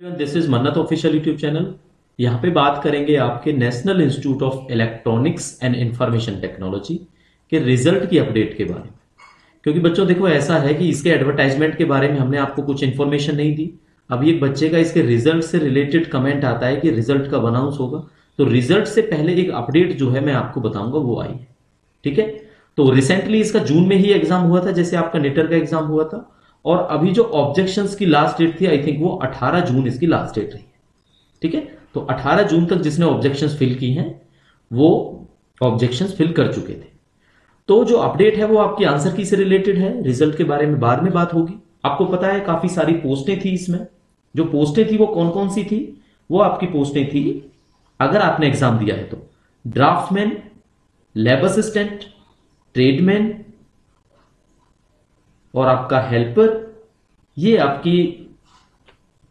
This is मन्नत official YouTube channel. यहाँ पे बात करेंगे आपके national institute of electronics and information technology के रिजल्ट की अपडेट के बारे में। क्योंकि बच्चों देखो ऐसा है कि इसके एडवर्टाइजमेंट के बारे में हमने आपको कुछ इन्फॉर्मेशन नहीं दी। अभी एक बच्चे का इसके रिजल्ट से रिलेटेड कमेंट आता है कि रिजल्ट कब अनाउंस होगा, तो रिजल्ट से पहले एक अपडेट जो है मैं आपको बताऊंगा वो आई है। ठीक है, तो रिसेंटली इसका जून में ही एग्जाम हुआ था, जैसे आपका नेटर का एग्जाम हुआ था। और अभी जो ऑब्जेक्शंस की लास्ट डेट थी, आई थिंक वो 18 जून इसकी लास्ट डेट रही है। ठीक है, तो 18 जून तक जिसने ऑब्जेक्शंस फिल की हैं वो ऑब्जेक्शंस फिल कर चुके थे। तो जो अपडेट है वो आपकी आंसर की से रिलेटेड है। रिजल्ट के बारे में बाद में बात होगी। आपको पता है काफी सारी पोस्टें थी इसमें। जो पोस्टें थी वो कौन कौन सी थी? वो आपकी पोस्टें थी, अगर आपने एग्जाम दिया है तो, ड्राफ्टमैन, लैब असिस्टेंट, ट्रेडमैन और आपका हेल्पर। ये आपकी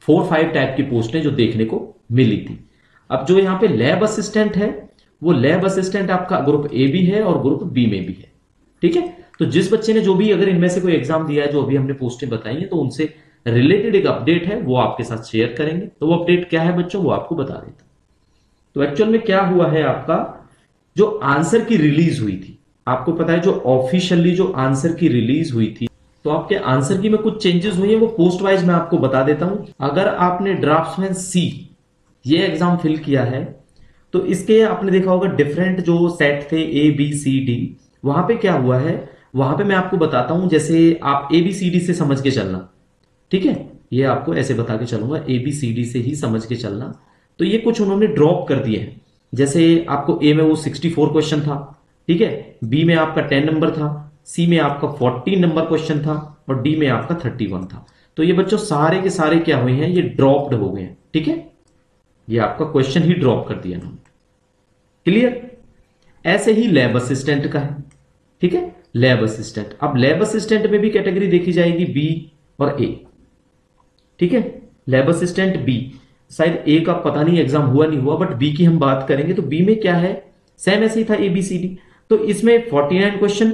4-5 टाइप की पोस्टें जो देखने को मिली थी। अब जो यहां पे लैब असिस्टेंट है, वो लैब असिस्टेंट आपका ग्रुप ए भी है और ग्रुप बी में भी है। ठीक है, तो जिस बच्चे ने जो भी अगर इनमें से कोई एग्जाम दिया है, जो अभी हमने पोस्टें बताई हैं, तो उनसे रिलेटेड एक अपडेट है वो आपके साथ शेयर करेंगे। तो वो अपडेट क्या है बच्चों, वो आपको बता देता। तो एक्चुअल में क्या हुआ है, आपका जो आंसर की रिलीज हुई थी, आपको पता है जो ऑफिशियली जो आंसर की रिलीज हुई थी, तो आपके आंसर की में कुछ चेंजेस हुई है, वो पोस्ट वाइज मैं आपको बता देता हूं। अगर आपने ड्राफ्ट्समैन सी ये एग्जाम फिल किया है, तो इसके आपने देखा होगा डिफरेंट जो सेट थे ए बी सी डी, वहां पे क्या हुआ है, वहां पे मैं आपको बताता हूं। जैसे आप ए बी सी डी से समझ के चलना, ठीक है, ये आपको ऐसे बता के चलूंगा, ए बी सी डी से ही समझ के चलना। तो ये कुछ उन्होंने ड्रॉप कर दिए हैं। जैसे आपको ए में वो 64 क्वेश्चन था, ठीक है, बी में आपका 10 नंबर था, सी में आपका 14 नंबर क्वेश्चन था और डी में आपका 31 था। तो ये बच्चों सारे के सारे क्या हुए हैं, ये ड्रॉप्ड हो गए हैं। ठीक है, ये आपका क्वेश्चन ही ड्रॉप कर दिया इन्होंने। क्लियर? ऐसे ही लैब असिस्टेंट का है। ठीक है, लैब असिस्टेंट, अब लैब असिस्टेंट में भी कैटेगरी देखी जाएगी बी और ए। ठीक है, लैब असिस्टेंट बी, शायद ए का पता नहीं एग्जाम हुआ नहीं हुआ, बट बी की हम बात करेंगे। तो बी में क्या है, सेम ऐसे ही था ए बी सी डी। तो इसमें 49 क्वेश्चन,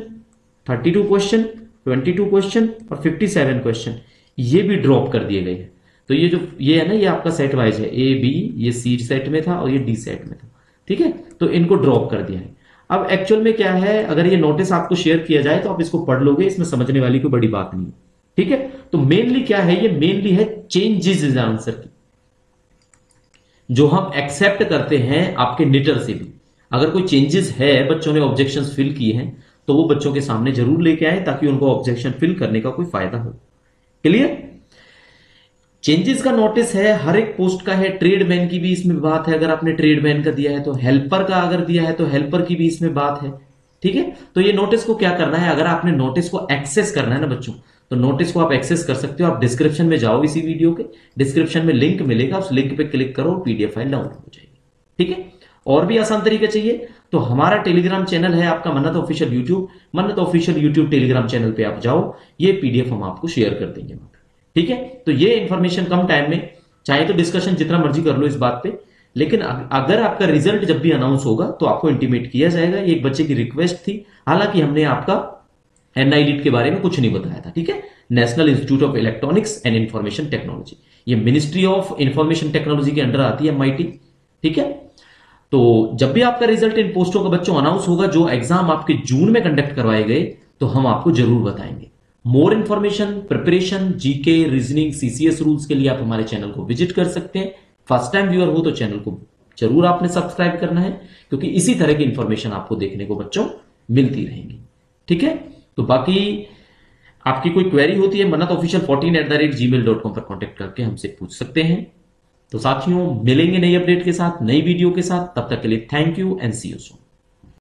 32 क्वेश्चन, 22 क्वेश्चन और 57 क्वेश्चन ये भी ड्रॉप कर दिए गए हैं। तो ये जो ये है ना, ये आपका सेट वाइज है, ए बी ये सी सेट में था और ये डी सेट में था। ठीक है, तो इनको ड्रॉप कर दिया है। अब एक्चुअल में क्या है, अगर ये नोटिस आपको शेयर किया जाए तो आप इसको पढ़ लोगे, इसमें समझने वाली कोई बड़ी बात नहीं है। ठीक है, तो मेनली क्या है, ये मेनली है चेंजेस इन आंसर की, जो हम एक्सेप्ट करते हैं आपके निटर से भी। अगर कोई चेंजेस है, बच्चों ने ऑब्जेक्शंस फिल किए हैं, तो वो बच्चों के सामने जरूर लेके आए ताकि उनको ऑब्जेक्शन फिल करने का कोई फायदा हो। क्लियर? चेंजेस का नोटिस है, हर एक पोस्ट का है। ट्रेडमैन की भी इसमें बात है, अगर आपने ट्रेडमैन का दिया है तो। हेल्पर का अगर दिया है तो हेल्पर की भी इसमें बात है। ठीक है, तो ये नोटिस को क्या करना है, अगर आपने नोटिस को एक्सेस करना है ना बच्चों, तो नोटिस को आप एक्सेस कर सकते हो। आप डिस्क्रिप्शन में जाओ, इसी वीडियो के डिस्क्रिप्शन में लिंक मिलेगा, उस लिंक पे क्लिक करो, पीडीएफ फाइल डाउनलोड हो जाएगी। ठीक है, और भी आसान तरीका चाहिए तो हमारा टेलीग्राम चैनल है आपका मन्नत ऑफिशियल यूट्यूब, मन्नत ऑफिशियल यूट्यूब टेलीग्राम चैनल पे आप जाओ, ये पीडीएफ हम आपको शेयर कर देंगे। ठीक है, तो ये इंफॉर्मेशन कम टाइम में, चाहे तो डिस्कशन जितना मर्जी कर लो इस बात पे, लेकिन अगर आपका रिजल्ट जब भी अनाउंस होगा तो आपको इंटीमेट किया जाएगा। ये एक बच्चे की रिक्वेस्ट थी, हालांकि हमने आपका एनआईडीट के बारे में कुछ नहीं बताया था। ठीक है, national institute of electronics and information technology, ये मिनिस्ट्री ऑफ इंफॉर्मेशन टेक्नोलॉजी के अंडर आती है, एमआईटी। ठीक है, तो जब भी आपका रिजल्ट इन पोस्टों का बच्चों अनाउंस होगा, जो एग्जाम आपके जून में कंडक्ट करवाए गए, तो हम आपको जरूर बताएंगे। More information, preparation, GK, reasoning, CCS rules के लिए आप हमारे चैनल को विजिट कर सकते हैं। फर्स्ट टाइम व्यूअर हो तो चैनल को जरूर आपने सब्सक्राइब करना है, क्योंकि इसी तरह की इंफॉर्मेशन आपको देखने को बच्चों मिलती रहेंगी। ठीक है, तो बाकी आपकी कोई क्वेरी होती है, mannatofficial14@gmail.com पर कॉन्टेक्ट करके हमसे पूछ सकते हैं। तो साथियों, मिलेंगे नई अपडेट के साथ, नई वीडियो के साथ। तब तक के लिए thank you and see you soon.